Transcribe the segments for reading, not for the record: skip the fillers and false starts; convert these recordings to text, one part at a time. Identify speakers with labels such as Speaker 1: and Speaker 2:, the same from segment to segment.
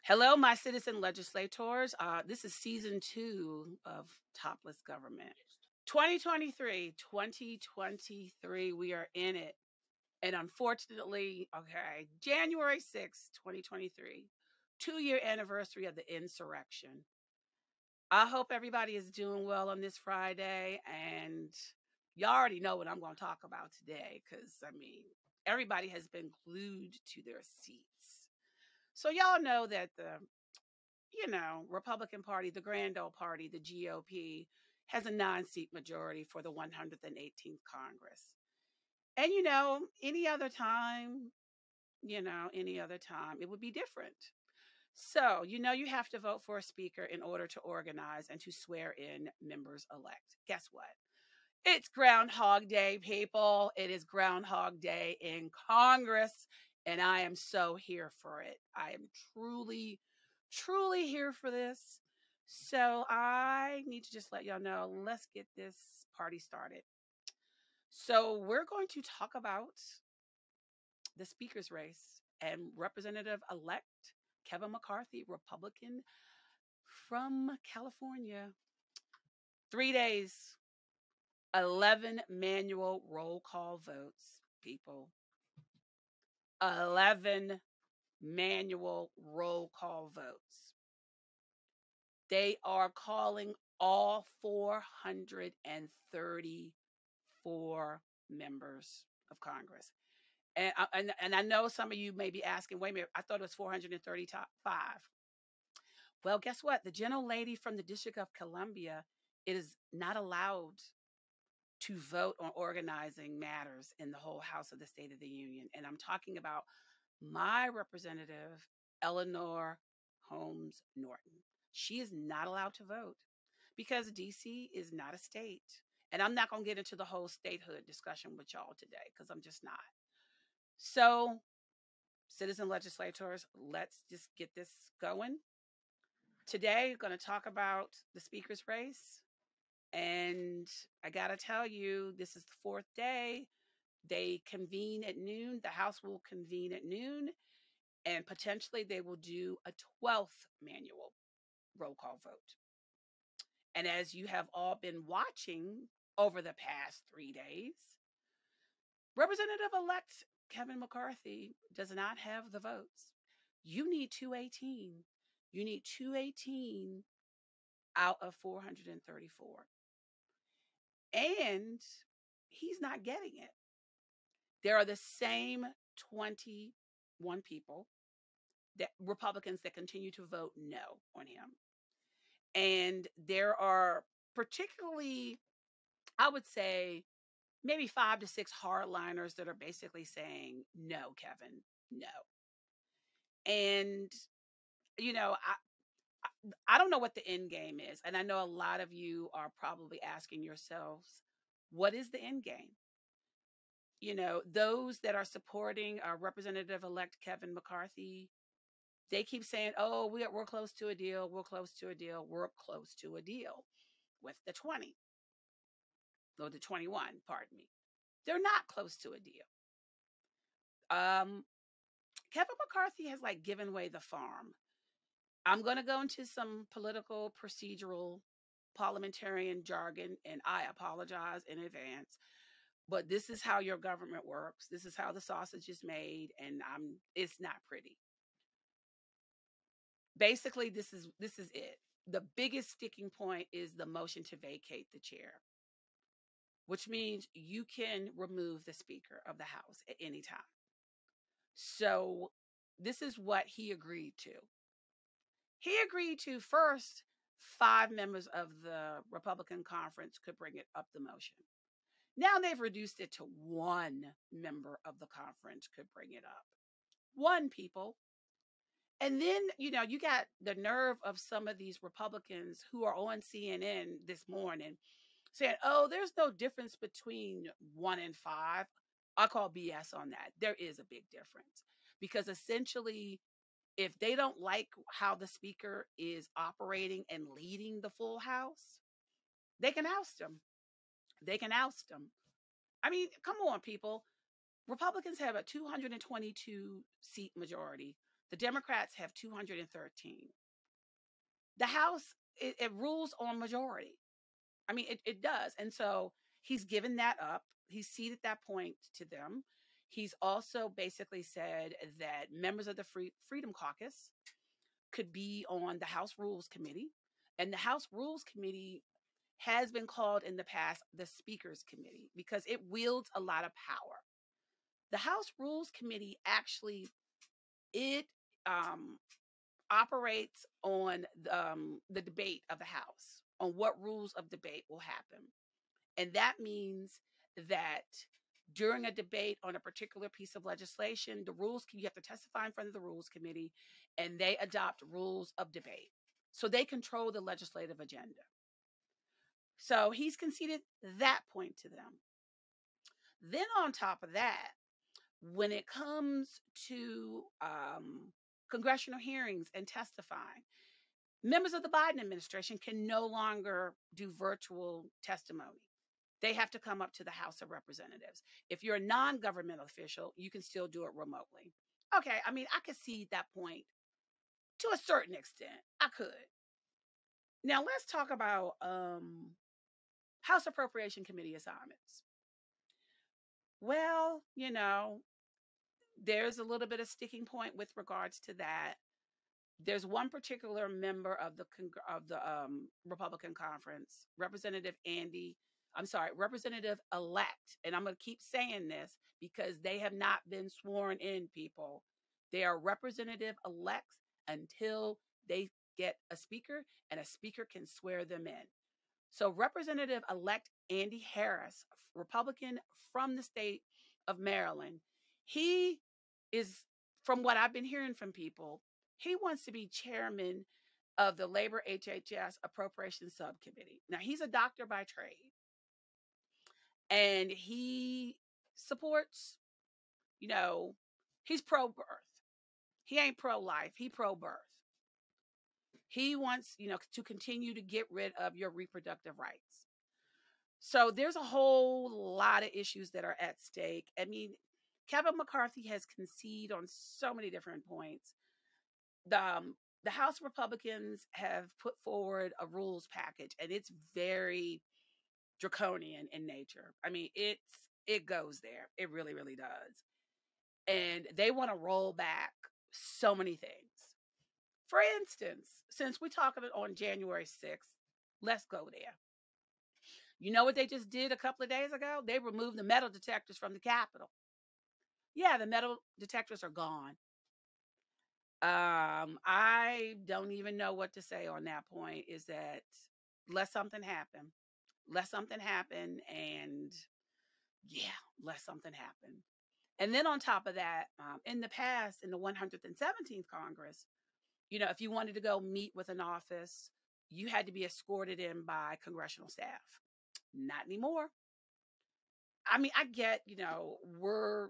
Speaker 1: Hello, my citizen legislators. This is season 2 of Topless Government. 2023, we are in it. And unfortunately, January 6th, 2023, 2-year anniversary of the insurrection. I hope everybody is doing well on this Friday. And y'all already know what I'm going to talk about today because, everybody has been glued to their seats. So y'all know that the Republican Party, the Grand Old Party, the GOP, has a 9-seat majority for the 118th Congress. And, any other time, it would be different. So, you have to vote for a speaker in order to organize and to swear in members elect. Guess what? It's Groundhog Day, people. It is Groundhog Day in Congress, and I am so here for it. I am truly here for this. So I need to just let y'all know, let's get this party started. So we're going to talk about the speaker's race and Representative-elect Kevin McCarthy, Republican from California. 3 days, 11 manual roll call votes, people. 11 manual roll call votes. They are calling all 434 members of Congress. And I know some of you may be asking, wait a minute, I thought it was 435. Well, guess what? The gentlelady from the District of Columbia is not allowed to vote on organizing matters in the whole House of the State of the Union. And I'm talking about my representative, Eleanor Holmes Norton. She is not allowed to vote because DC is not a state. And I'm not going to get into the whole statehood discussion with y'all today because I'm just not. So, citizen legislators, let's just get this going. Today, we're going to talk about the speaker's race. And I got to tell you, this is the 4th day. They convene at noon. The House will convene at noon. And potentially they will do a 12th manual roll call vote. And as you have all been watching over the past 3 days, Representative-elect Kevin McCarthy does not have the votes. You need 218. You need 218 out of 434. And he's not getting it. There are the same 21 people, that Republicans, that continue to vote no on him. And there are particularly, I would say, maybe 5 to 6 hardliners that are basically saying, no, Kevin, no. And, I don't know what the end game is. And I know a lot of you are probably asking yourselves, what is the end game? Those that are supporting Representative-elect Kevin McCarthy, they keep saying, oh, we're close to a deal. We're close to a deal. We're close to a deal with the 20. Or the 21, pardon me. They're not close to a deal. Kevin McCarthy has given away the farm. I'm going to go into some political, procedural, parliamentarian jargon, and I apologize in advance. But this is how your government works. This is how the sausage is made, and it's not pretty. Basically, this is it. The biggest sticking point is the motion to vacate the chair, which means you can remove the Speaker of the House at any time. So this is what he agreed to. He agreed to, first, 5 members of the Republican conference could bring it up the motion. Now they've reduced it to 1 member of the conference could bring it up. 1, people. And then, you got the nerve of some of these Republicans who are on CNN this morning saying, oh, there's no difference between 1 and 5. I call BS on that. There is a big difference because essentially, if they don't like how the speaker is operating and leading the full House, they can oust him. They can oust him. Come on, people. Republicans have a 222 seat majority. The Democrats have 213. The House, it rules on majority. I mean, it does. And so he's given that up. He's ceded that point to them. He's also basically said that members of the Freedom Caucus could be on the House Rules Committee. And the House Rules Committee has been called in the past the Speaker's Committee because it wields a lot of power. The House Rules Committee actually, it operates on the debate of the House, on what rules of debate will happen. And that means that during a debate on a particular piece of legislation, you have to testify in front of the Rules Committee, and they adopt rules of debate. So they control the legislative agenda. So he's conceded that point to them. Then on top of that, when it comes to congressional hearings and testifying, members of the Biden administration can no longer do virtual testimony. They have to come up to the House of Representatives. If you're a non-governmental official, you can still do it remotely. Okay, I mean, I could see that point to a certain extent. I could. Now, let's talk about House Appropriation Committee assignments. Well, there's a little bit of sticking point with regards to that. There's one particular member of the Republican conference, Representative-elect, and I'm going to keep saying this because they have not been sworn in, people. They are representative-elects until they get a speaker, and a speaker can swear them in. So Representative-elect Andy Harris, Republican from the state of Maryland, he is, from what I've been hearing from people, he wants to be chairman of the Labor HHS Appropriations Subcommittee. Now, he's a doctor by trade, and he supports, he's pro-birth. He ain't pro-life. He pro-birth. He wants, to continue to get rid of your reproductive rights. So there's a whole lot of issues that are at stake. I mean, Kevin McCarthy has conceded on so many different points. The House Republicans have put forward a rules package, and it's very draconian in nature. I mean, it goes there. It really, really does. And they want to roll back so many things. For instance, since we're talking on January 6th, let's go there. You know what they just did a couple of days ago? They removed the metal detectors from the Capitol. Yeah, the metal detectors are gone. I don't even know what to say on that point. Is that let something happen. Let something happen, and yeah, let something happen. And then on top of that, in the past, in the 117th Congress, if you wanted to go meet with an office, you had to be escorted in by congressional staff. Not anymore. I mean, I get, we're,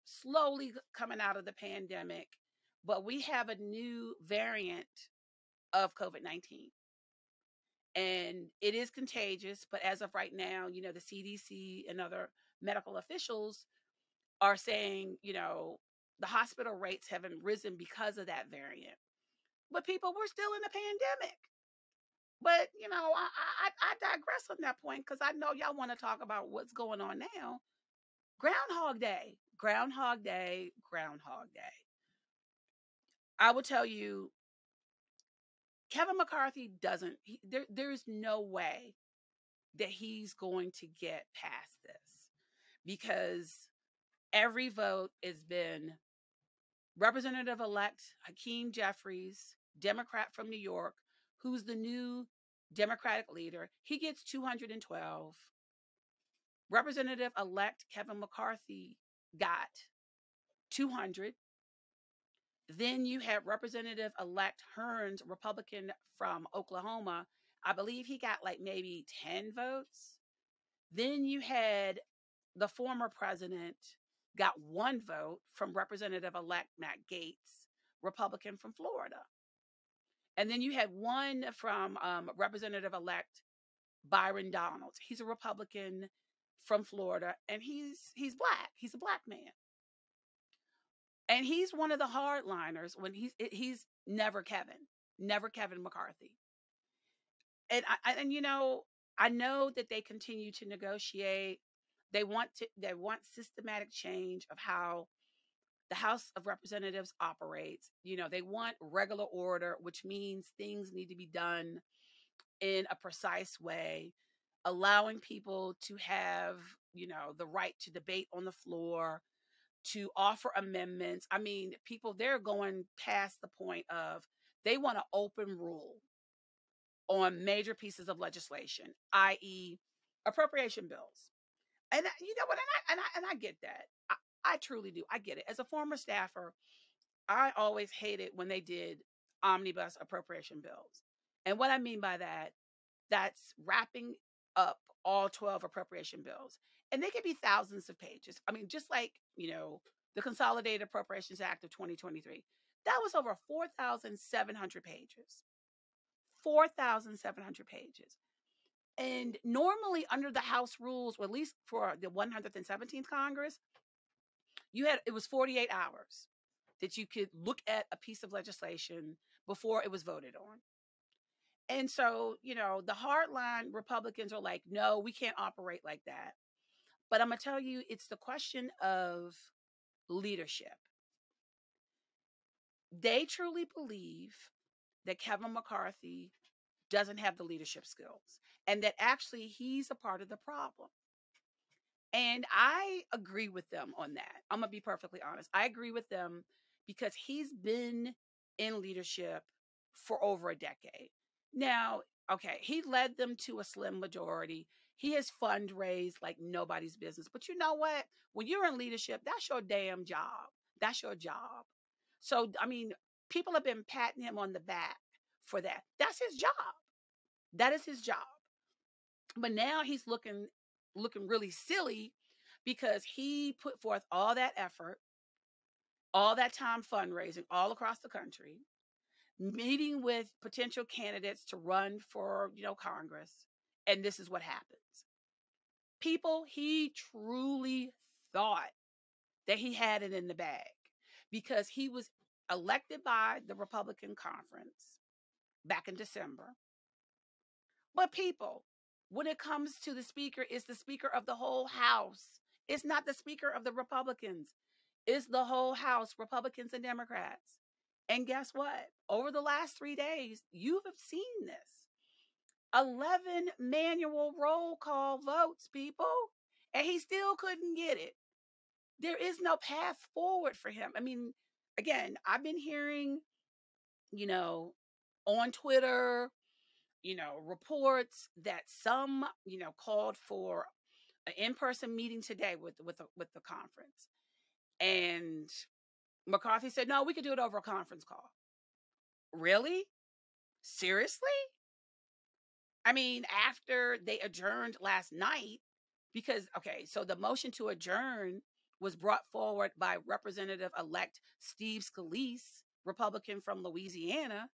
Speaker 1: slowly coming out of the pandemic, but we have a new variant of COVID-19. And it is contagious, but as of right now, the CDC and other medical officials are saying, the hospital rates haven't risen because of that variant. But people, we're still in a pandemic. But, I digress on that point because I know y'all want to talk about what's going on now. Groundhog Day, Groundhog Day, Groundhog Day. I will tell you, Kevin McCarthy there's no way that he's going to get past this because every vote has been Representative-elect Hakeem Jeffries, Democrat from New York, who's the new Democratic leader. He gets 212. Representative-elect Kevin McCarthy got 200. Then you have Representative-elect Hearns, Republican from Oklahoma. I believe he got like maybe 10 votes. Then you had the former president got 1 vote from Representative-elect Matt Gaetz, Republican from Florida. And then you had 1 from Representative-elect Byron Donalds. He's a Republican from Florida, and he's black. He's a black man. And he's one of the hardliners when he's never Kevin McCarthy. And I know that they continue to negotiate. They want systematic change of how the House of Representatives operates. They want regular order, which means things need to be done in a precise way, allowing people to have, the right to debate on the floor, to offer amendments. I mean, people, they're going past the point of they want to open rule on major pieces of legislation, i.e., appropriation bills. And you know what? And I get that. I truly do. I get it. As a former staffer, I always hated when they did omnibus appropriation bills. And what I mean by that, that's wrapping up all 12 appropriation bills. And they could be thousands of pages. I mean, just like, the Consolidated Appropriations Act of 2023, that was over 4,700 pages. 4,700 pages. And normally under the House rules, or at least for the 117th Congress, it was 48 hours that you could look at a piece of legislation before it was voted on. And so, the hardline Republicans are like, no, we can't operate like that. But I'm going to tell you, it's the question of leadership. They truly believe that Kevin McCarthy doesn't have the leadership skills and that actually he's a part of the problem. And I agree with them on that. I'm going to be perfectly honest. I agree with them because he's been in leadership for over a decade. Now, okay, he led them to a slim majority. He has fundraised like nobody's business. But you know what? When you're in leadership, that's your damn job. That's your job. So, I mean, people have been patting him on the back for that. That's his job. That is his job. But now he's looking really silly because he put forth all that effort, all that time fundraising all across the country, meeting with potential candidates to run for, Congress. And this is what happens. People, he truly thought that he had it in the bag because he was elected by the Republican conference back in December. But people, when it comes to the speaker, it's the speaker of the whole House. It's not the speaker of the Republicans. It's the whole House, Republicans and Democrats. And guess what? Over the last 3 days, you have seen this. 11 manual roll call votes, people, and he still couldn't get it. There is no path forward for him. I mean, again, I've been hearing, on Twitter, reports that some, called for an in-person meeting today with the conference. And McCarthy said, no, we could do it over a conference call. Really? Seriously? I mean, after they adjourned last night, because, okay, so the motion to adjourn was brought forward by Representative-elect Steve Scalise, Republican from Louisiana,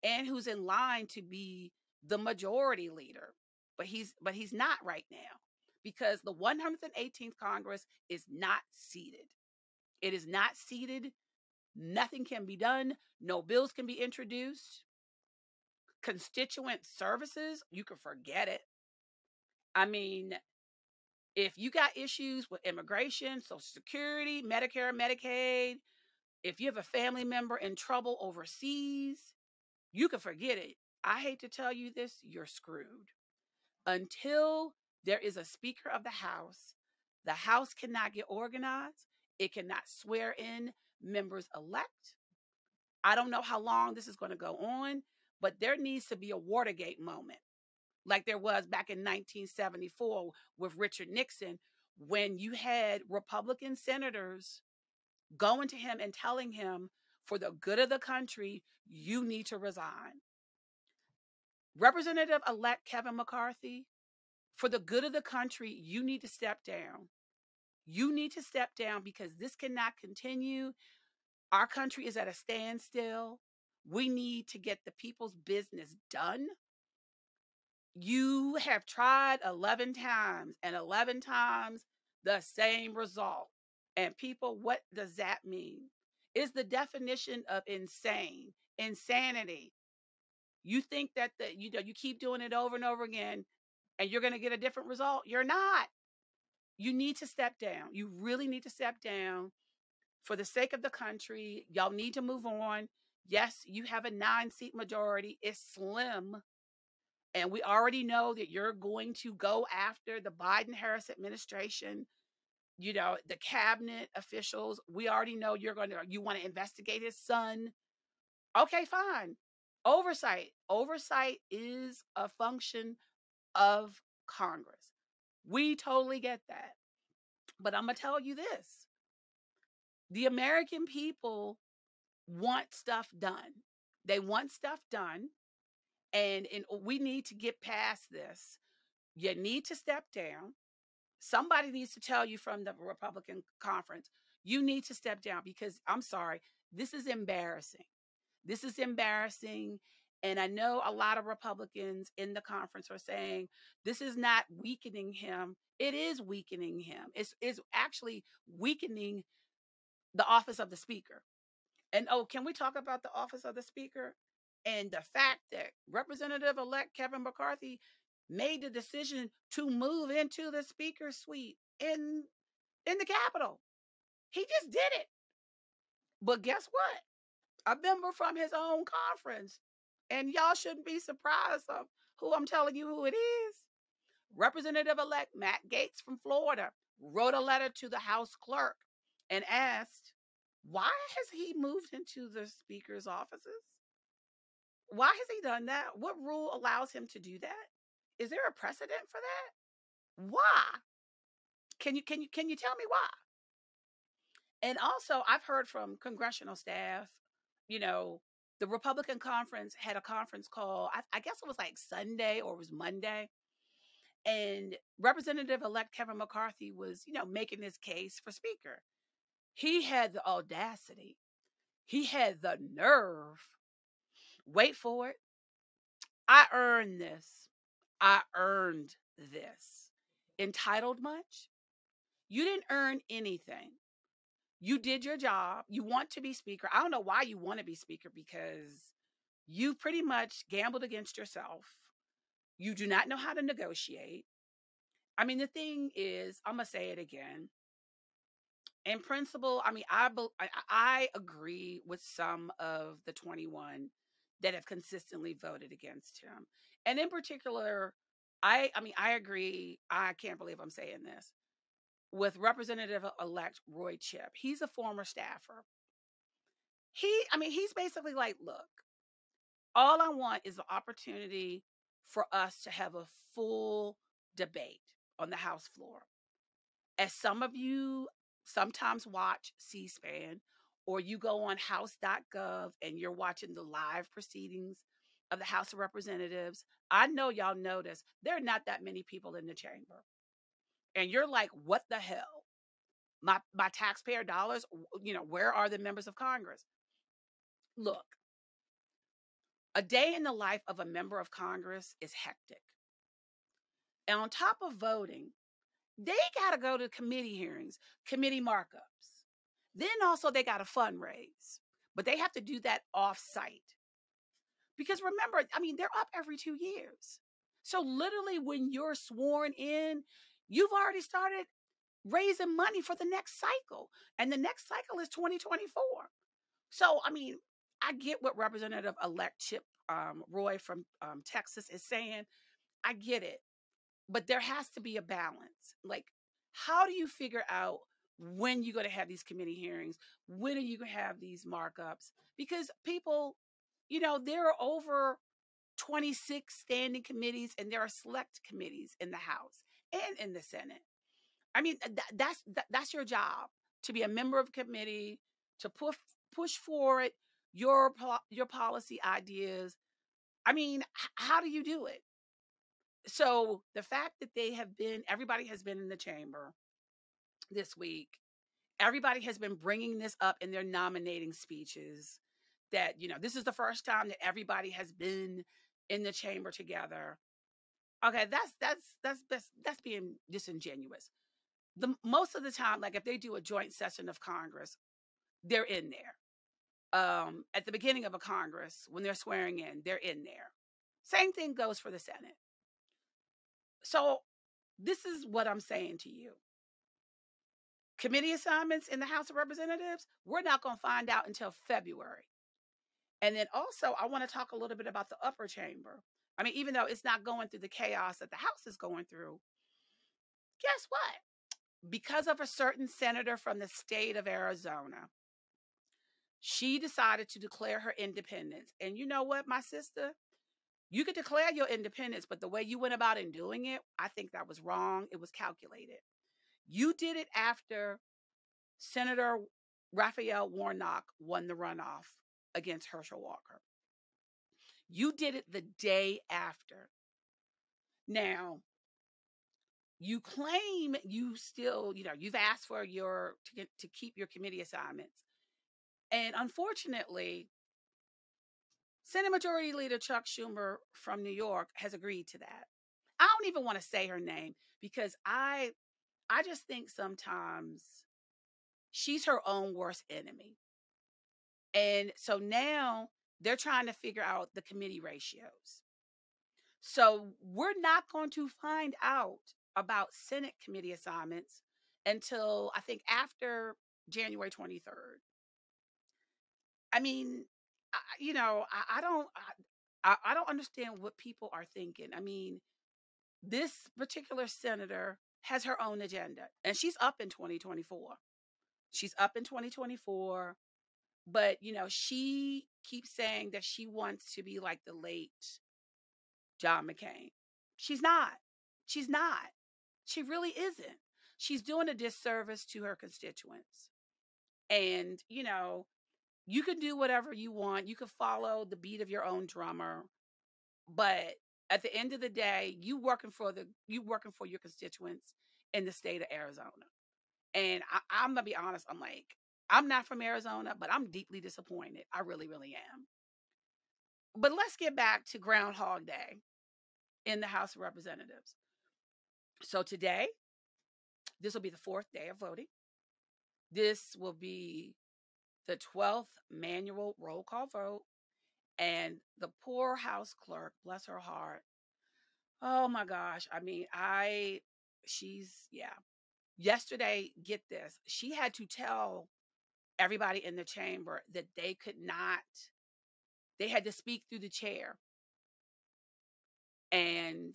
Speaker 1: and who's in line to be the majority leader. But he's not right now because the 118th Congress is not seated. It is not seated. Nothing can be done. No bills can be introduced. Constituent services, you can forget it. I mean, if you got issues with immigration, Social Security, Medicare, Medicaid, if you have a family member in trouble overseas, you can forget it. I hate to tell you this, you're screwed. Until there is a Speaker of the House cannot get organized. It cannot swear in members elect. I don't know how long this is going to go on, but there needs to be a Watergate moment, like there was back in 1974 with Richard Nixon, when you had Republican senators going to him and telling him, for the good of the country, you need to resign. Representative-elect Kevin McCarthy, for the good of the country, you need to step down. You need to step down because this cannot continue. Our country is at a standstill. We need to get the people's business done. You have tried 11 times and 11 times the same result. And people, what does that mean? is the definition of insane, insanity. You think that you keep doing it over and over again and you're going to get a different result? You're not. You need to step down. You really need to step down for the sake of the country. Y'all need to move on. Yes, you have a 9-seat majority. It's slim. And we already know that you're going to go after the Biden-Harris administration, the cabinet officials. We already know you want to investigate his son. Okay, fine. Oversight. Oversight is a function of Congress. We totally get that. But I'm going to tell you this. The American people want stuff done. They want stuff done. And we need to get past this. You need to step down. Somebody needs to tell you from the Republican conference, you need to step down because I'm sorry, this is embarrassing. This is embarrassing. And I know a lot of Republicans in the conference are saying this is not weakening him. It is weakening him. It's actually weakening the office of the Speaker. And can we talk about the office of the Speaker and the fact that Representative-elect Kevin McCarthy made the decision to move into the Speaker's suite in the Capitol? He just did it. But guess what? A member from his own conference, and y'all shouldn't be surprised of who I'm telling you who it is. Representative-elect Matt Gaetz from Florida wrote a letter to the House clerk and asked, why has he moved into the Speaker's offices? Why has he done that? What rule allows him to do that? Is there a precedent for that? Why? Can you tell me why? And also, I've heard from congressional staff, the Republican conference had a conference call, I guess it was like Sunday or it was Monday. And Representative-elect Kevin McCarthy was, making his case for Speaker. He had the audacity. He had the nerve. Wait for it. I earned this. I earned this. Entitled much? You didn't earn anything. You did your job. You want to be Speaker. I don't know why you want to be Speaker because you pretty much gambled against yourself. You do not know how to negotiate. I mean, the thing is, I'm going to say it again. In principle, I mean, I agree with some of the 21 that have consistently voted against him. And in particular, I agree. I can't believe I'm saying this. With Representative-elect Roy Chipp. He's a former staffer. He's basically like, look, all I want is the opportunity for us to have a full debate on the House floor. As some of you sometimes watch C-SPAN, or you go on house.gov and you're watching the live proceedings of the House of Representatives, I know y'all notice there are not that many people in the chamber. And you're like, what the hell? My taxpayer dollars, where are the members of Congress? Look, a day in the life of a member of Congress is hectic. And on top of voting, they got to go to committee hearings, committee markups. Then also they got to fundraise, but they have to do that off-site. Because remember, they're up every 2 years. So literally when you're sworn in, you've already started raising money for the next cycle. And the next cycle is 2024. So, I get what Representative-elect Chip Roy from Texas is saying. I get it. But there has to be a balance. Like, how do you figure out when you're going to have these committee hearings? When are you going to have these markups? Because people, there are over 26 standing committees and there are select committees in the House and in the Senate. That's your job, to be a member of a committee, to push forward your policy ideas. How do you do it? So the fact that everybody has been in the chamber this week, everybody has been bringing this up in their nominating speeches, that, this is the first time that everybody has been in the chamber together. Okay, that's being disingenuous. Most of the time, like if they do a joint session of Congress, they're in there. at the beginning of a Congress, when they're swearing in, they're in there. Same thing goes for the Senate. So this is what I'm saying to you. Committee assignments in the House of Representatives, we're not going to find out until February. And then also, I want to talk a little bit about the upper chamber. I mean, even though it's not going through the chaos that the House is going through, guess what? Because of a certain senator from the state of Arizona, she decided to declare her independence. And you know what, my sister? You could declare your independence, but the way you went about in doing it, I think that was wrong. It was calculated. You did it after Senator Raphael Warnock won the runoff against Herschel Walker. You did it the day after. Now, you claim you still, you've asked for to keep your committee assignments. And unfortunately, Senate Majority Leader Chuck Schumer from New York has agreed to that. I don't even want to say her name because I just think sometimes she's her own worst enemy. And so now they're trying to figure out the committee ratios. So we're not going to find out about Senate committee assignments until I think after January 23rd. I mean, I don't understand what people are thinking. I mean, this particular senator has her own agenda, and she's up in 2024. She's up in 2024, but she keeps saying that she wants to be like the late John McCain. She's not. She's not. She really isn't. She's doing a disservice to her constituents. And, you can do whatever you want. You can follow the beat of your own drummer. But at the end of the day, you working for your constituents in the state of Arizona. And I'm going to be honest. I'm not from Arizona, but I'm deeply disappointed. I really, really am. But let's get back to Groundhog Day in the House of Representatives. So today, this will be the 4th day of voting. This will be the 12th manual roll call vote. And the poor House clerk, bless her heart. Oh my gosh. I mean, yesterday, get this, she had to tell everybody in the chamber that they had to speak through the chair. And,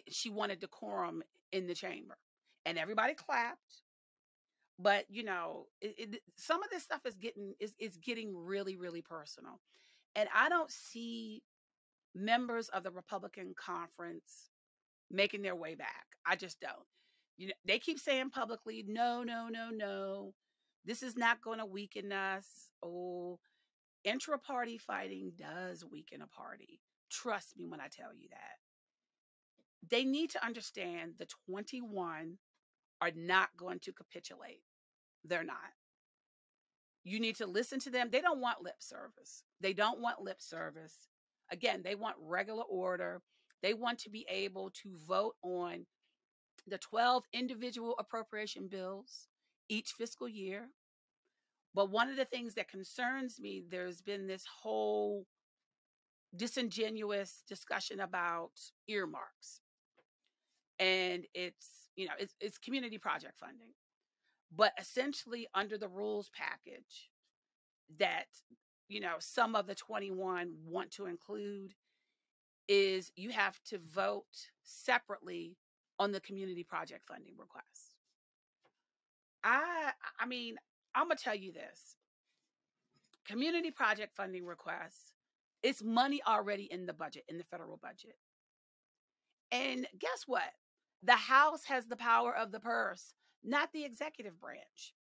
Speaker 1: she wanted decorum in the chamber, and everybody clapped. But, some of this stuff is getting really, really personal. And I don't see members of the Republican conference making their way back. I just don't. They keep saying publicly, no, no, no, no. This is not going to weaken us. Oh, intra-party fighting does weaken a party. Trust me when I tell you that. They need to understand the 21 are not going to capitulate. They're not. You need to listen to them. They don't want lip service. They don't want lip service. Again, they want regular order. They want to be able to vote on the 12 individual appropriation bills each fiscal year. But one of the things that concerns me, there's been this whole disingenuous discussion about earmarks. And it's community project funding. But essentially under the rules package that, some of the 21 want to include is you have to vote separately on the community project funding request. I mean, I'm going to tell you this. Community project funding requests, it's money already in the budget, in the federal budget. And guess what? The House has the power of the purse, not the executive branch.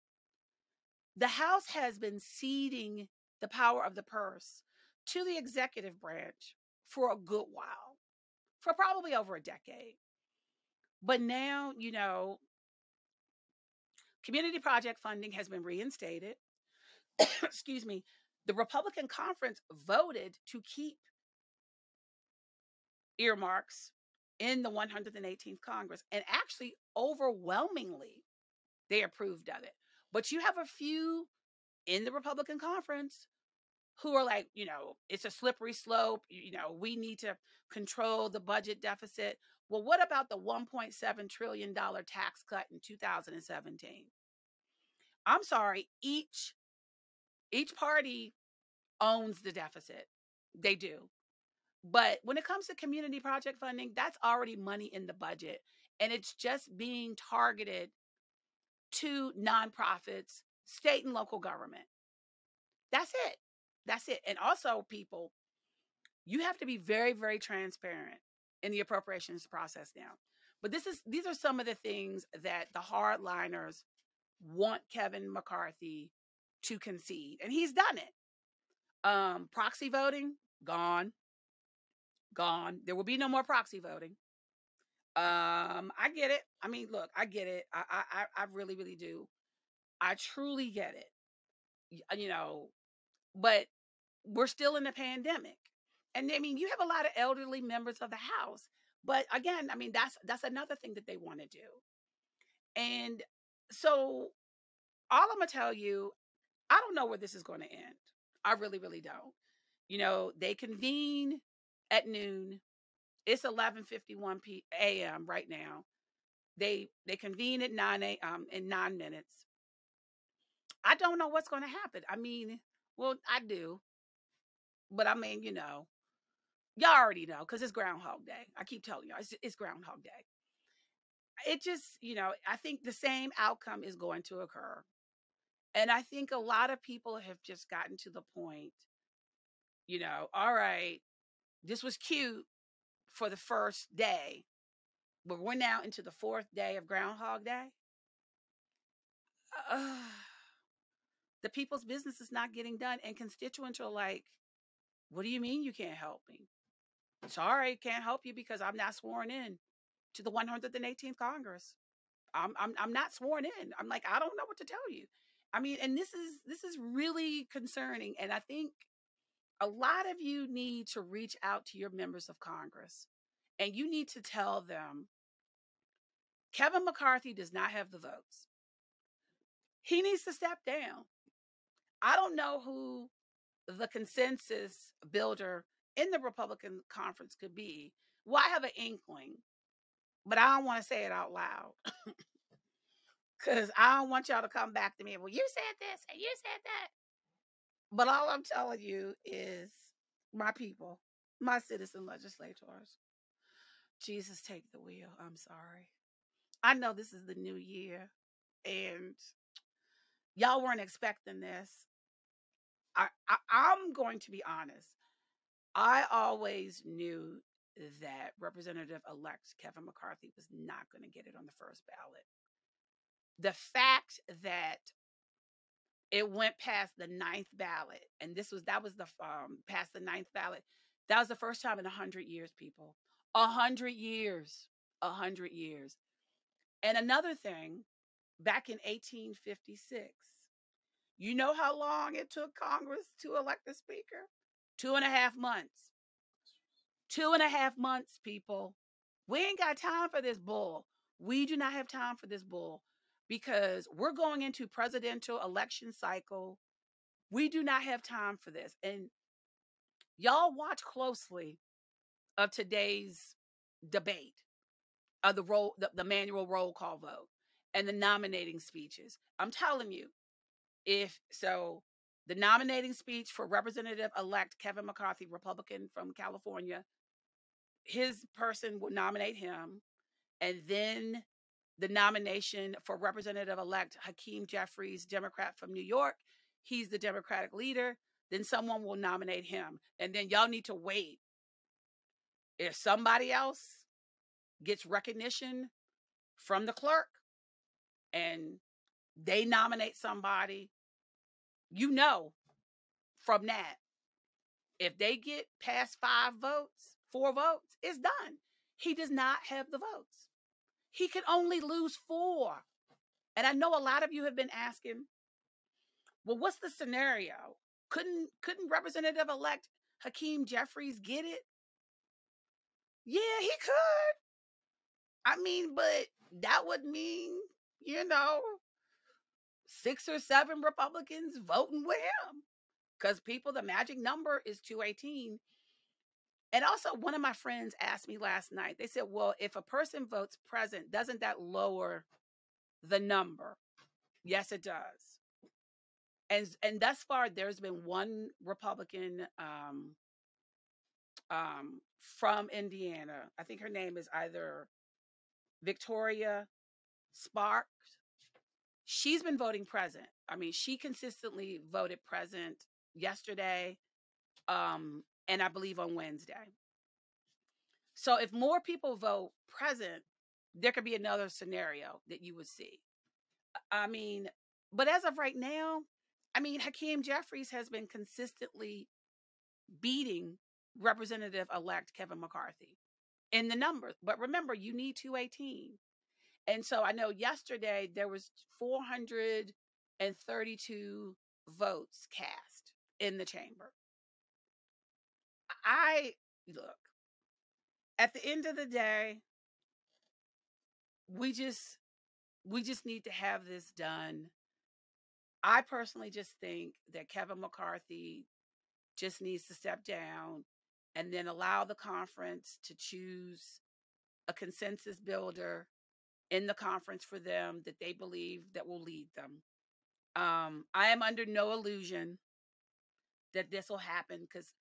Speaker 1: The House has been ceding the power of the purse to the executive branch for a good while, for probably over a decade. But now, community project funding has been reinstated. Excuse me. The Republican conference voted to keep earmarks in the 118th Congress, and actually overwhelmingly they approved of it. But you have a few in the Republican conference who are like, it's a slippery slope. We need to control the budget deficit. Well, what about the $1.7 trillion tax cut in 2017? I'm sorry, each party owns the deficit. They do. But when it comes to community project funding, that's already money in the budget. And it's just being targeted to nonprofits, state and local government. That's it. That's it. And also, people, you have to be very, very transparent in the appropriations process now. But these are some of the things that the hardliners want Kevin McCarthy to concede. And he's done it. Proxy voting, gone. There will be no more proxy voting. I get it. I mean, look, I get it. I really, really do. I truly get it. But we're still in a pandemic. And I mean, you have a lot of elderly members of the House. But again, I mean, that's another thing that they want to do. And so all I'm going to tell you, I don't know where this is going to end. I really, really don't. They convene at noon. It's 11:51 a.m. right now. They convene at 9 a.m. in 9 minutes. I don't know what's going to happen. I mean, well, I do. But I mean, y'all already know because it's Groundhog Day. I keep telling you, it's Groundhog Day. It just, I think the same outcome is going to occur. And I think a lot of people have just gotten to the point, all right, this was cute for the first day, but we're now into the fourth day of Groundhog Day. The people's business is not getting done. And constituents are like, what do you mean you can't help me? Sorry, can't help you because I'm not sworn in to the 118th Congress. I'm not sworn in. I'm like, I don't know what to tell you. I mean, and this is really concerning. And I think a lot of you need to reach out to your members of Congress and you need to tell them Kevin McCarthy does not have the votes. He needs to step down. I don't know who the consensus builder in the Republican conference could be. Well, I have an inkling, but I don't want to say it out loud because I don't want y'all to come back to me. Well, you said this and you said that. But all I'm telling you is, my people, my citizen legislators, Jesus, take the wheel. I'm sorry. I know this is the new year and y'all weren't expecting this. I'm going to be honest. I always knew that Representative-elect Kevin McCarthy was not going to get it on the first ballot. The fact that it went past the 9th ballot, and that was the past the 9th ballot. That was the first time in 100 years, people. 100 years. 100 years. And another thing, back in 1856, you know how long it took Congress to elect a speaker? 2.5 months. 2.5 months, people. We ain't got time for this bull. We do not have time for this bull because we're going into presidential election cycle. We do not have time for this. And y'all watch closely of today's debate of the manual roll call vote and the nominating speeches. I'm telling you, the nominating speech for Representative-elect Kevin McCarthy, Republican from California, his person will nominate him. And then the nomination for Representative-elect Hakeem Jeffries, Democrat from New York, he's the Democratic leader. Then someone will nominate him. And then y'all need to wait. If somebody else gets recognition from the clerk and they nominate somebody, from that, if they get past 4 votes, it's done. He does not have the votes. He can only lose 4. And I know a lot of you have been asking, well, what's the scenario? Couldn't Representative-elect Hakeem Jeffries get it? Yeah, he could. I mean, but that would mean, 6 or 7 Republicans voting with him. because people, the magic number is 218. And also, one of my friends asked me last night, they said, well, if a person votes present, doesn't that lower the number? Yes, it does. And thus far, there's been one Republican from Indiana. I think her name is either Victoria Sparks. She's been voting present. I mean, she consistently voted present yesterday, and I believe on Wednesday. So if more people vote present, there could be another scenario that you would see. I mean, but as of right now, I mean, Hakeem Jeffries has been consistently beating Representative-elect Kevin McCarthy in the numbers. But remember, you need 218. And so I know yesterday there was 432 votes cast in the chamber. I look, at the end of the day, we just need to have this done. I personally just think that Kevin McCarthy just needs to step down and then allow the conference to choose a consensus builder in the conference for them that they believe that will lead them. I am under no illusion that this will happen because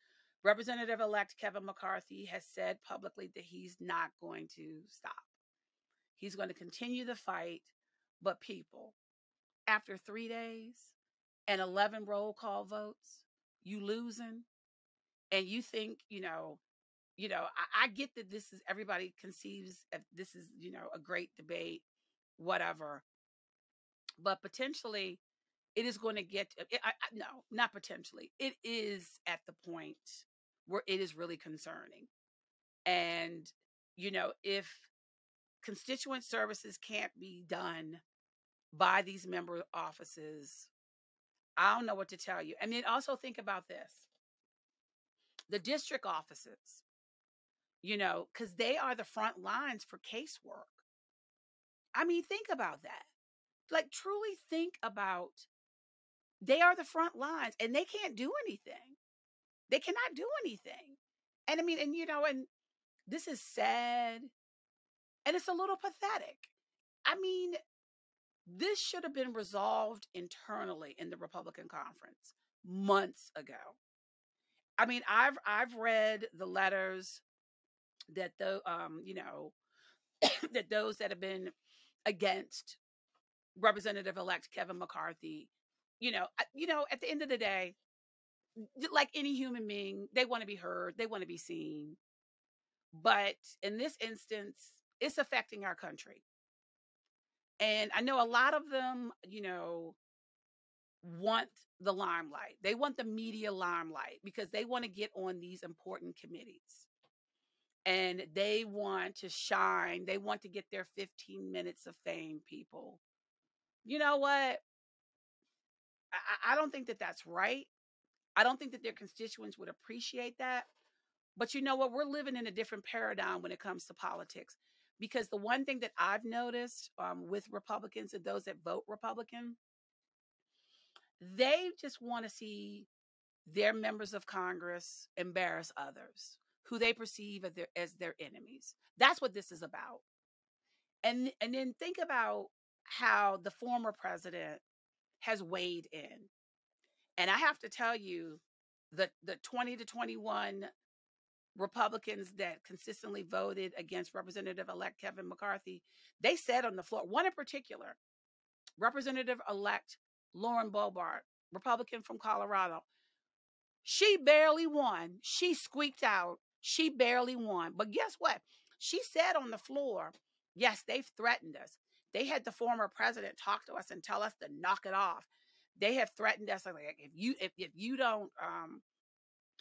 Speaker 1: Representative-elect Kevin McCarthy has said publicly that he's not going to stop. He's going to continue the fight. But people, after 3 days and 11 roll call votes, you losing, and you think, I get that this is, everybody conceives of this is, a great debate, whatever. But potentially, it is going to get, no, not potentially. It is at the point where it is really concerning. And, if constituent services can't be done by these member offices, I don't know what to tell you. I mean, also think about this. The district offices, because they are the front lines for casework. I mean, think about that. Like, truly think about, they are the front lines and they can't do anything. They cannot do anything. And I mean, and this is sad and it's a little pathetic. I mean, this should have been resolved internally in the Republican conference months ago. I mean, I've read the letters that that those that have been against Representative-elect Kevin McCarthy, at the end of the day, like any human being, they want to be heard, they want to be seen. But in this instance, it's affecting our country. And I know a lot of them, want the limelight. They want the media limelight because they want to get on these important committees. And they want to shine. They want to get their 15 minutes of fame, people. You know what? I don't think that that's right. I don't think that their constituents would appreciate that. But you know what? We're living in a different paradigm when it comes to politics. Because the one thing that I've noticed with Republicans and those that vote Republican, they just want to see their members of Congress embarrass others who they perceive as their enemies. That's what this is about. And then think about how the former president has weighed in. And I have to tell you, the 20 to 21 Republicans that consistently voted against Representative-elect Kevin McCarthy, they said on the floor, one in particular, Representative-elect Lauren Boebert, Republican from Colorado, she barely won. She squeaked out. She barely won. But guess what? She said on the floor, yes, they've threatened us. They had the former president talk to us and tell us to knock it off. They have threatened us. Like, if you don't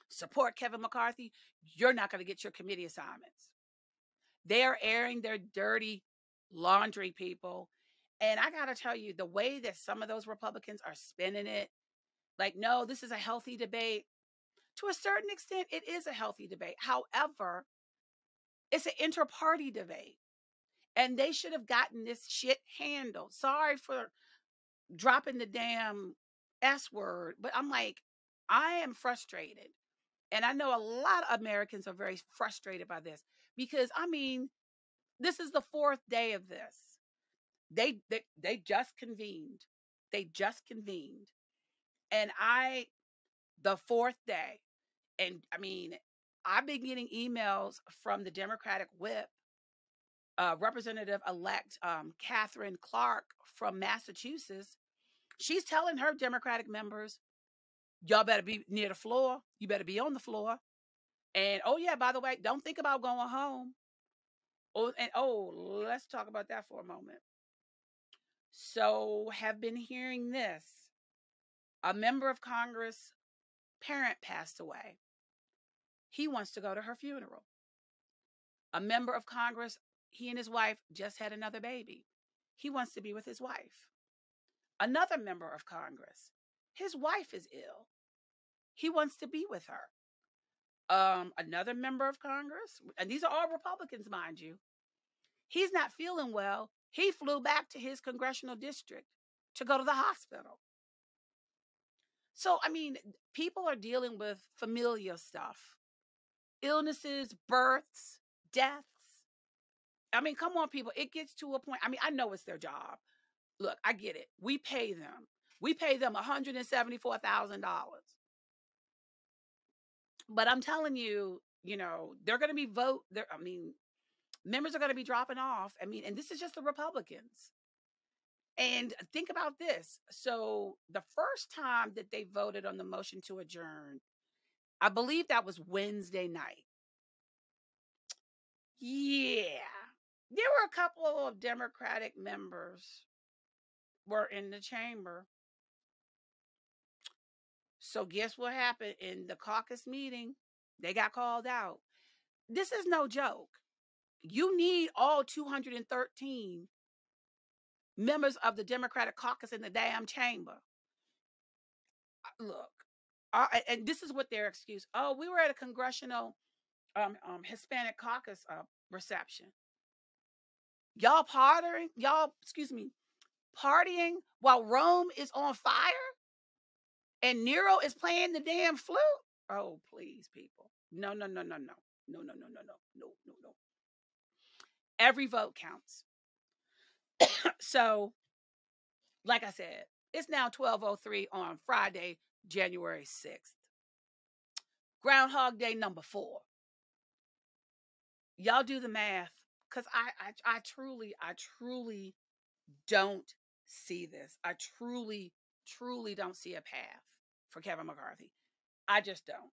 Speaker 1: support Kevin McCarthy, you're not going to get your committee assignments. They are airing their dirty laundry, people. And I got to tell you, the way that some of those Republicans are spinning it, like, no, this is a healthy debate. To a certain extent, it is a healthy debate. However, it's an inter-party debate. And they should have gotten this shit handled. Sorry for dropping the damn S word, but I'm like, I am frustrated. And I know a lot of Americans are very frustrated by this because, I mean, this is the fourth day of this. They just convened. They just convened. And the fourth day, and I mean, I've been getting emails from the Democratic whip, Representative Elect Catherine Clark from Massachusetts. She's telling her Democratic members, y'all better be near the floor. You better be on the floor. And oh yeah, by the way, don't think about going home. Let's talk about that for a moment. So, have been hearing this. A member of Congress' parent passed away. He wants to go to her funeral. A member of Congress, he and his wife just had another baby. He wants to be with his wife. Another member of Congress, his wife is ill. He wants to be with her. Another member of Congress, and these are all Republicans, mind you, he's not feeling well. He flew back to his congressional district to go to the hospital. So, I mean, people are dealing with familial stuff, illnesses, births, deaths. I mean, come on, people. It gets to a point. I mean, I know it's their job. Look, I get it. We pay them. We pay them $174,000. But I'm telling you, they're going to be members are going to be dropping off. I mean, and this is just the Republicans. And think about this. So the first time that they voted on the motion to adjourn, I believe that was Wednesday night. Yeah. There were a couple of Democratic members were in the chamber. So guess what happened in the caucus meeting? They got called out. This is no joke. You need all 213 members of the Democratic caucus in the damn chamber. Look, and this is what their excuse. Oh, we were at a congressional Hispanic caucus reception. Y'all partying while Rome is on fire and Nero is playing the damn flute. Oh, please, people. No. Every vote counts. So, like I said, it's now 12:03 on Friday, January 6th. Groundhog Day number 4. Y'all do the math, because I truly don't see this. I truly don't see a path for Kevin McCarthy. I just don't.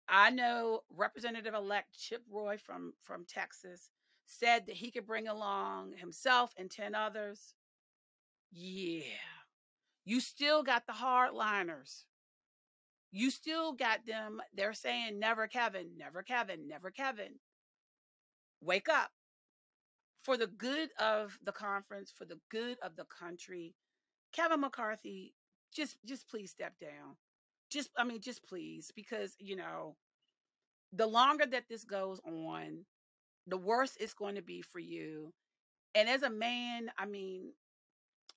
Speaker 1: I know Representative-elect Chip Roy from Texas said that he could bring along himself and 10 others. Yeah. You still got the hardliners. You still got them. They're saying, never Kevin, never Kevin, never Kevin. Wake up. For the good of the conference, for the good of the country, Kevin McCarthy, just please step down. Just please, because, the longer that this goes on, the worse it's going to be for you. And as a man, I mean,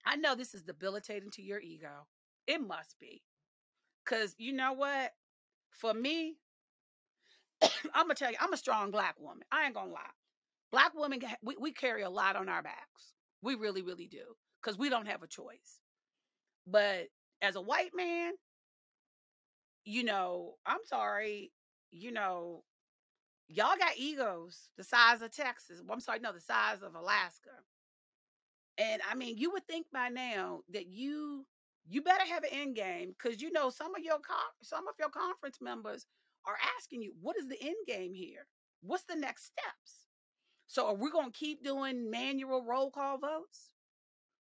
Speaker 1: I know this is debilitating to your ego. It must be. Because you know what? For me, I'm going to tell you, I'm a strong Black woman. I ain't going to lie. Black women, we carry a lot on our backs. We really, really do. Because we don't have a choice. But as a white man, I'm sorry, y'all got egos the size of Texas. Well, I'm sorry, no, the size of Alaska. And I mean, you would think by now that you better have an end game, because some of your conference members are asking you, what is the end game here? What's the next steps? So are we going to keep doing manual roll call votes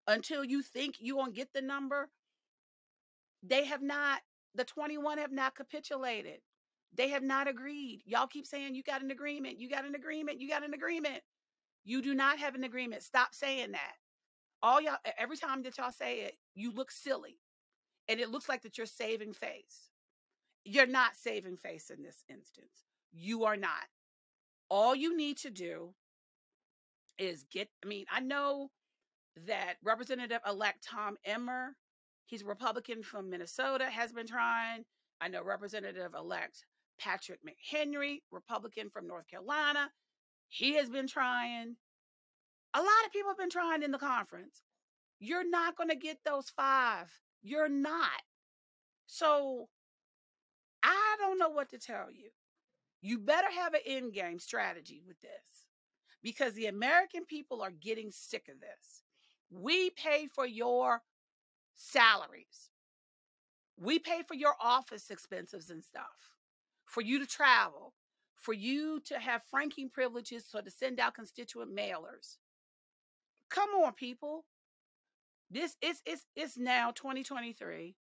Speaker 1: until you think you're going to get the number? They have not. The 21 have not capitulated. They have not agreed. Y'all keep saying you got an agreement. You got an agreement. You got an agreement. You do not have an agreement. Stop saying that. Every time that y'all say it, you look silly. And it looks like that you're saving face. You're not saving face in this instance. You are not. All you need to do is I know that Representative-elect Tom Emmer, he's a Republican from Minnesota, has been trying I know Representative-elect Patrick McHenry, Republican from North Carolina. He has been trying. A lot of people have been trying in the conference. You're not going to get those 5. You're not. So I don't know what to tell you. You better have an end game strategy with this, because the American people are getting sick of this. We pay for your salaries. We pay for your office expenses and stuff, for you to travel, for you to have franking privileges, so to send out constituent mailers. Come on, people. This is now 2023.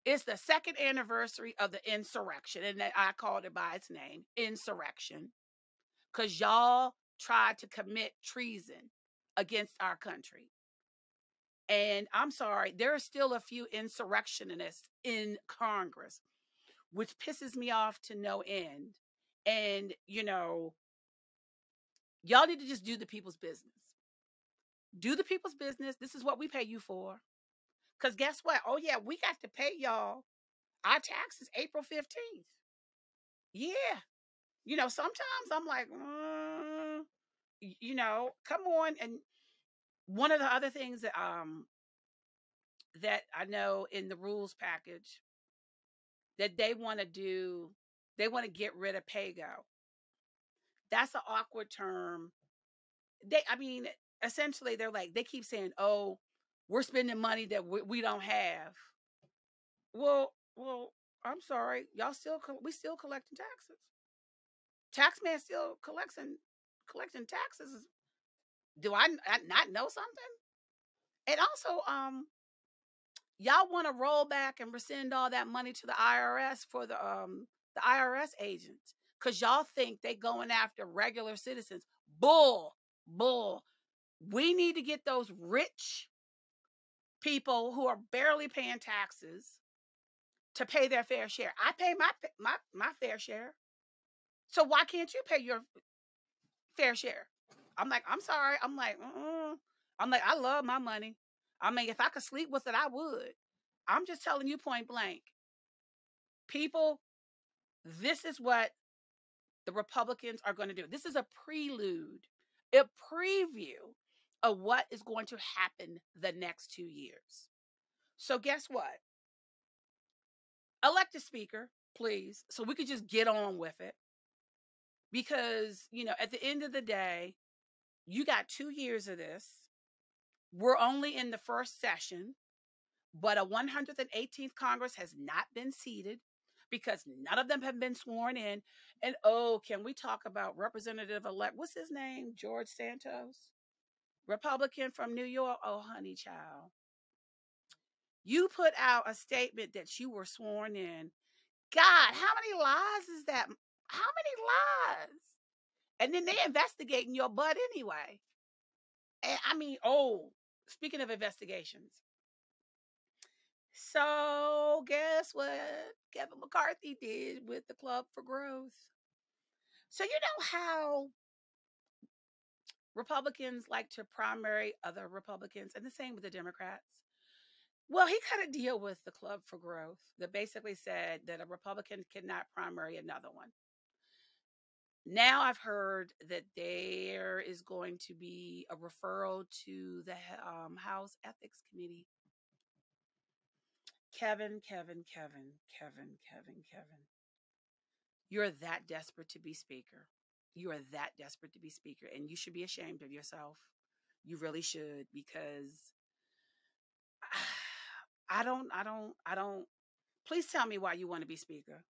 Speaker 1: It's the 2nd anniversary of the insurrection, and I called it by its name, insurrection, because y'all tried to commit treason against our country. And I'm sorry, there are still a few insurrectionists in Congress, which pisses me off to no end. And, y'all need to just do the people's business. Do the people's business. This is what we pay you for. Because guess what? Oh, yeah, we got to pay y'all our taxes April 15th. Yeah. Sometimes I'm like, come on. And one of the other things that I know in the rules package that they want to do, they want to get rid of pay-go. That's an awkward term. Essentially, they're like, they keep saying, oh, we're spending money that we don't have. Well, I'm sorry. We still collecting taxes. Taxman still collecting taxes. Do I not know something? And also, y'all want to roll back and rescind all that money to the IRS for the IRS agents, because y'all think they going after regular citizens. Bull. We need to get those rich people who are barely paying taxes to pay their fair share. I pay my fair share. So why can't you pay your fair share? I'm like, I'm sorry. I'm like, I love my money. If I could sleep with it, I would. I'm just telling you point blank. People, this is what the Republicans are going to do. This is a prelude, a preview of what is going to happen the next 2 years. So guess what? Elect a speaker, please, so we could just get on with it. Because, at the end of the day, you got 2 years of this. We're only in the first session, but a 118th Congress has not been seated because none of them have been sworn in. And, can we talk about Representative-elect, what's his name? George Santos, Republican from New York. Oh, honey child. You put out a statement that you were sworn in. God, how many lies is that? How many lies? And then they investigating your butt anyway. And speaking of investigations. So guess what Kevin McCarthy did with the Club for Growth? So you know how Republicans like to primary other Republicans, and the same with the Democrats? Well, he cut a deal with the Club for Growth that basically said that a Republican cannot primary another one. Now I've heard that there is going to be a referral to the House Ethics Committee. Kevin. You're that desperate to be speaker. You are that desperate to be speaker, and you should be ashamed of yourself. You really should, because I don't. Please tell me why you want to be speaker.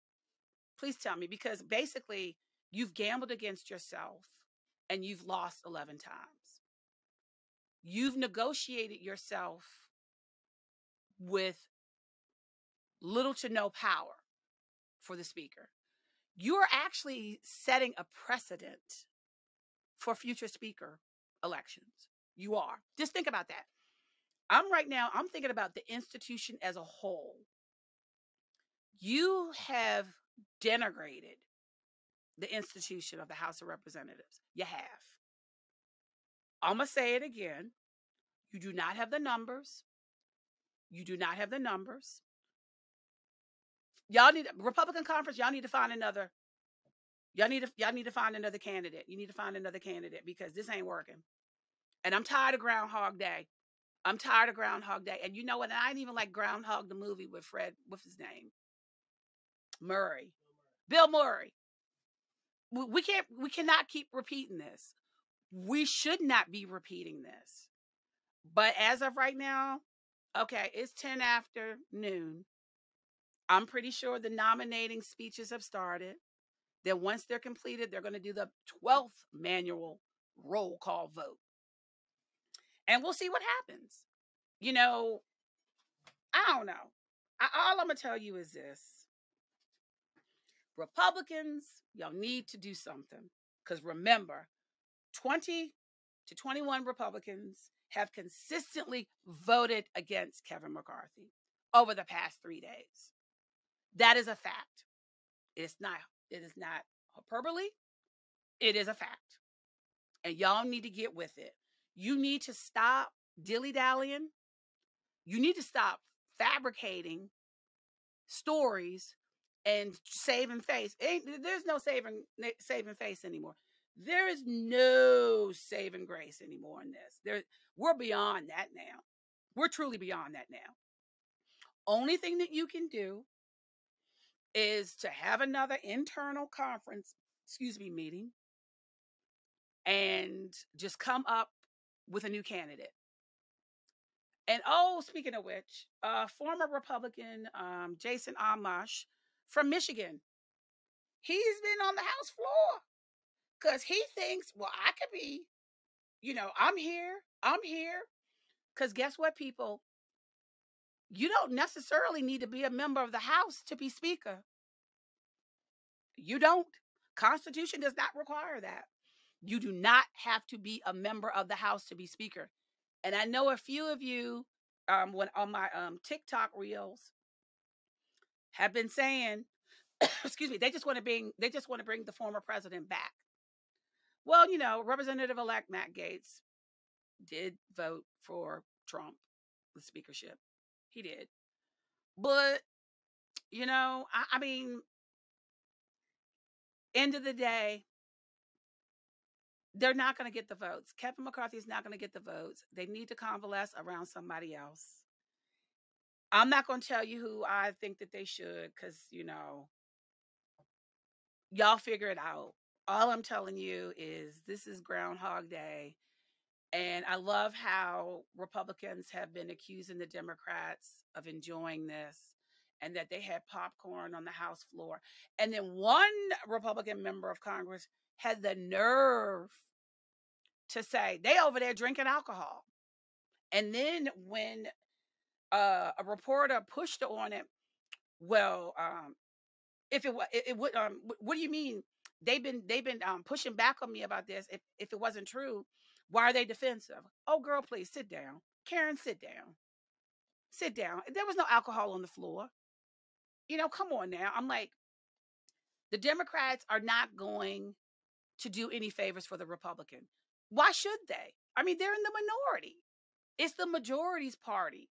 Speaker 1: Please tell me, because basically you've gambled against yourself and you've lost 11 times. You've negotiated yourself with little to no power for the speaker. You're actually setting a precedent for future speaker elections. You are. Just think about that. I'm thinking about the institution as a whole. You have denigrated the institution of the House of Representatives. You have. I'm going to say it again. You do not have the numbers. You do not have the numbers. Y'all need Republican conference. Y'all need to find another. Y'all need to find another candidate. You need to find another candidate because this ain't working. And I'm tired of Groundhog Day. I'm tired of Groundhog Day. And you know what? I didn't even like Groundhog the movie with Fred. What's his name? Murray. Bill Murray. We cannot keep repeating this. We should not be repeating this. But as of right now, okay, it's 10 after noon. I'm pretty sure the nominating speeches have started. Then once they're completed, they're going to do the 12th manual roll call vote. And we'll see what happens. You know, I don't know. All I'm going to tell you is this. Republicans, y'all need to do something. Because remember, 20 to 21 Republicans have consistently voted against Kevin McCarthy over the past 3 days. That is a fact. It is not hyperbole. It is a fact. And y'all need to get with it. You need to stop dilly-dallying. You need to stop fabricating stories and saving face. There's no saving face anymore. There is no saving grace anymore in this. We're beyond that now. We're truly beyond that now. Only thing that you can do is to have another internal conference, meeting, and just come up with a new candidate. And speaking of which, former Republican Jason Amash from Michigan, he's been on the House floor because he thinks, well, I could be, I'm here. Because guess what, people? You don't necessarily need to be a member of the House to be Speaker. You don't. Constitution does not require that. You do not have to be a member of the House to be Speaker. And I know a few of you, when on my TikTok reels, have been saying, excuse me, they just want to bring the former president back. Well, Representative-elect Matt Gaetz did vote for Trump, the speakership. He did. But, I mean, end of the day, they're not going to get the votes. Kevin McCarthy is not going to get the votes. They need to convalesce around somebody else. I'm not going to tell you who I think that they should because, y'all figure it out. All I'm telling you is this is Groundhog Day. And I love how Republicans have been accusing the Democrats of enjoying this and that they had popcorn on the House floor. And then one Republican member of Congress had the nerve to say they over there drinking alcohol. And then when a reporter pushed on it, well, if it would, what do you mean? They've been pushing back on me about this. If it wasn't true, why are they defensive? Oh, girl, please sit down. Karen, sit down. Sit down. There was no alcohol on the floor. Come on now. I'm like, the Democrats are not going to do any favors for the Republican. Why should they? I mean, they're in the minority. It's the majority's party.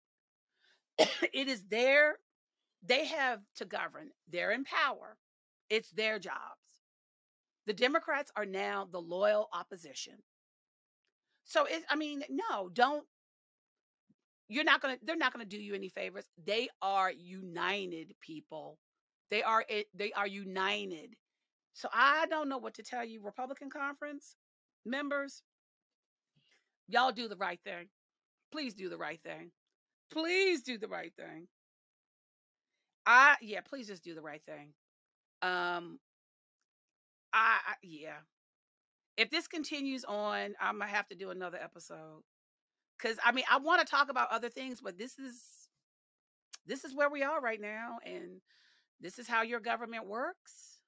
Speaker 1: It is they have to govern. They're in power. It's their jobs. The Democrats are now the loyal opposition. So no, don't. They're not going to do you any favors. They are united, people. They are united. So I don't know what to tell you, Republican conference members. Y'all do the right thing. Please do the right thing. Please do the right thing. Please just do the right thing. Yeah. If this continues on, I'm gonna have to do another episode. Because I want to talk about other things, but this is where we are right now, and this is how your government works.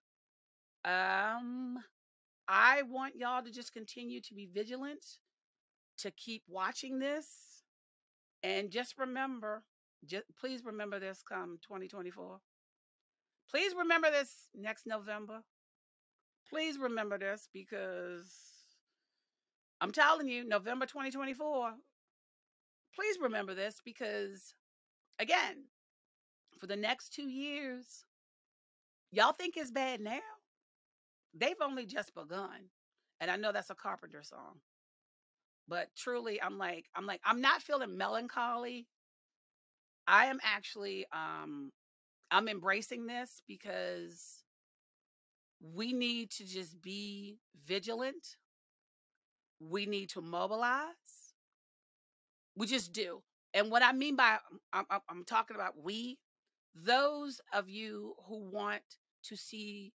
Speaker 1: I want y'all to just continue to be vigilant, to keep watching this, and just remember, please remember this come 2024. Please remember this next November. Please remember this because I'm telling you, November 2024, please remember this because, again, for the next 2 years, Y'all think it's bad now? They've only just begun. And I know that's a Carpenter song. But truly, I'm not feeling melancholy. I am actually I'm embracing this because we need to just be vigilant. We need to mobilize. We just do. And what I mean by I'm talking about we, those of you who want to see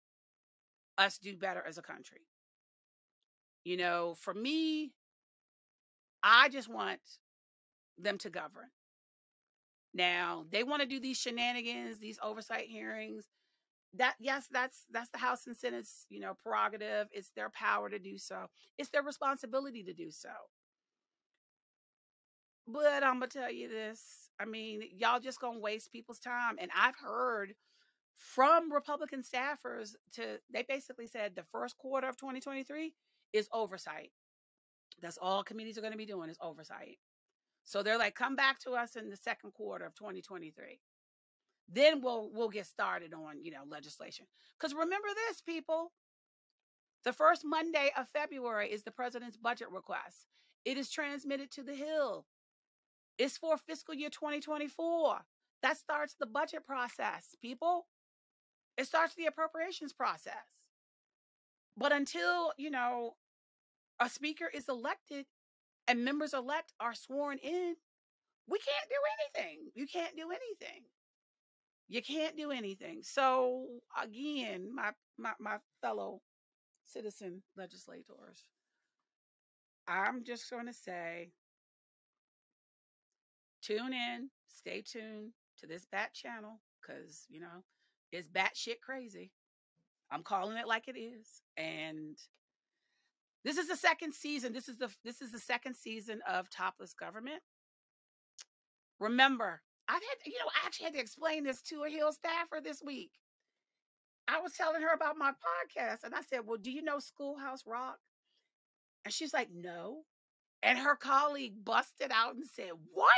Speaker 1: us do better as a country. You know, for me, I just want them to govern. Now, they want to do these shenanigans, these oversight hearings. That yes, that's the House and Senate's, prerogative. It's their power to do so. It's their responsibility to do so. But I'm gonna tell you this. I mean, y'all just gonna waste people's time. And I've heard from Republican staffers they basically said the first quarter of 2023 is oversight. That's all committees are going to be doing is oversight. So they're like, come back to us in the second quarter of 2023. Then we'll get started on, legislation. Because remember this, people, the first Monday of February is the president's budget request. It is transmitted to the Hill. It's for fiscal year 2024. That starts the budget process, people. It starts the appropriations process. But until, a speaker is elected and members elect are sworn in, we can't do anything. You can't do anything. You can't do anything. So again, my fellow citizen legislators, I'm just going to say, tune in, stay tuned to this bat channel because, it's batshit crazy. I'm calling it like it is. And this is the second season. This is the second season of Topless Government. Remember, I actually had to explain this to a Hill staffer this week. I was telling her about my podcast and I said, well, do you know Schoolhouse Rock? And she's like, no. And her colleague busted out and said, what?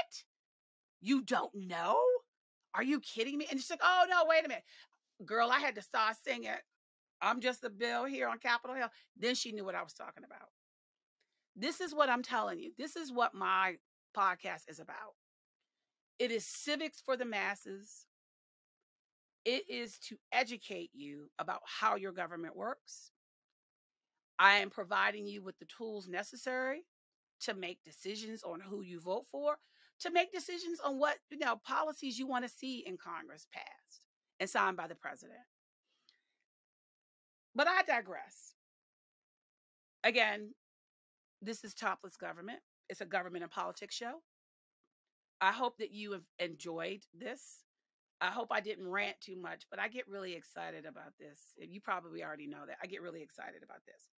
Speaker 1: You don't know? Are you kidding me? And she's like, oh, no, wait a minute. Girl, I had to start singing, I'm just a bill here on Capitol Hill. Then she knew what I was talking about. This is what I'm telling you. This is what my podcast is about. It is civics for the masses. It is to educate you about how your government works. I am providing you with the tools necessary to make decisions on who you vote for, to make decisions on what, policies you want to see in Congress passed and signed by the president. But I digress. Again, this is Topless Government. It's a government and politics show. I hope that you have enjoyed this. I hope I didn't rant too much, but I get really excited about this. You probably already know that. I get really excited about this.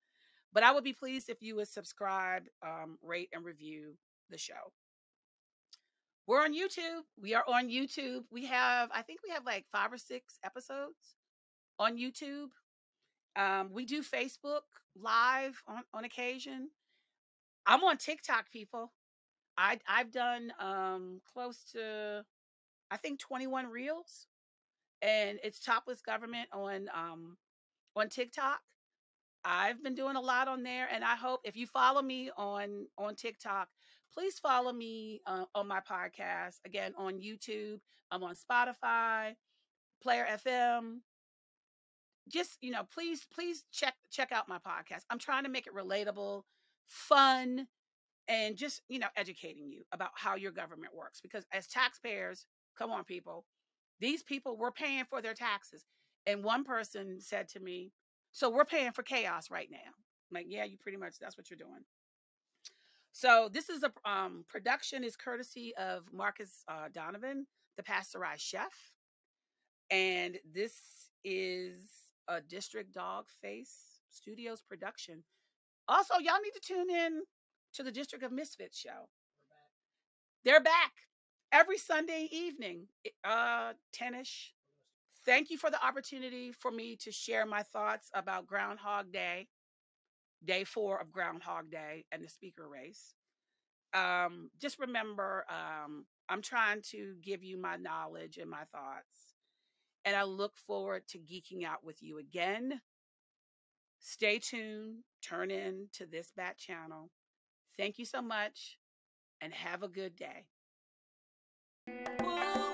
Speaker 1: But I would be pleased if you would subscribe, rate, and review the show. We're on YouTube. We are on YouTube. I think we have like 5 or 6 episodes on YouTube. We do Facebook Live on occasion. I'm on TikTok, people. I've done close to, I think, 21 reels, and it's Topless Government on TikTok. I've been doing a lot on there, and I hope if you follow me on TikTok, please follow me on my podcast. Again, on YouTube, I'm on Spotify, Player FM. Just, please check out my podcast. I'm trying to make it relatable, fun, and just, educating you about how your government works. Because as taxpayers, come on, people, these people were paying for their taxes. And one person said to me, so we're paying for chaos right now. I'm like, yeah, you pretty much, that's what you're doing. So this is a production is courtesy of Marcus Donovan, the Pasteurized Chef. And this is a District Dog Face Studios production. Also, y'all need to tune in to the District of Misfits show. They're back every Sunday evening, 10ish. Thank you for the opportunity for me to share my thoughts about Groundhog Day, day 4 of Groundhog Day, and the speaker race. Just remember, I'm trying to give you my knowledge and my thoughts. And I look forward to geeking out with you again. Stay tuned. Turn in to this bat channel. Thank you so much, and have a good day. Ooh.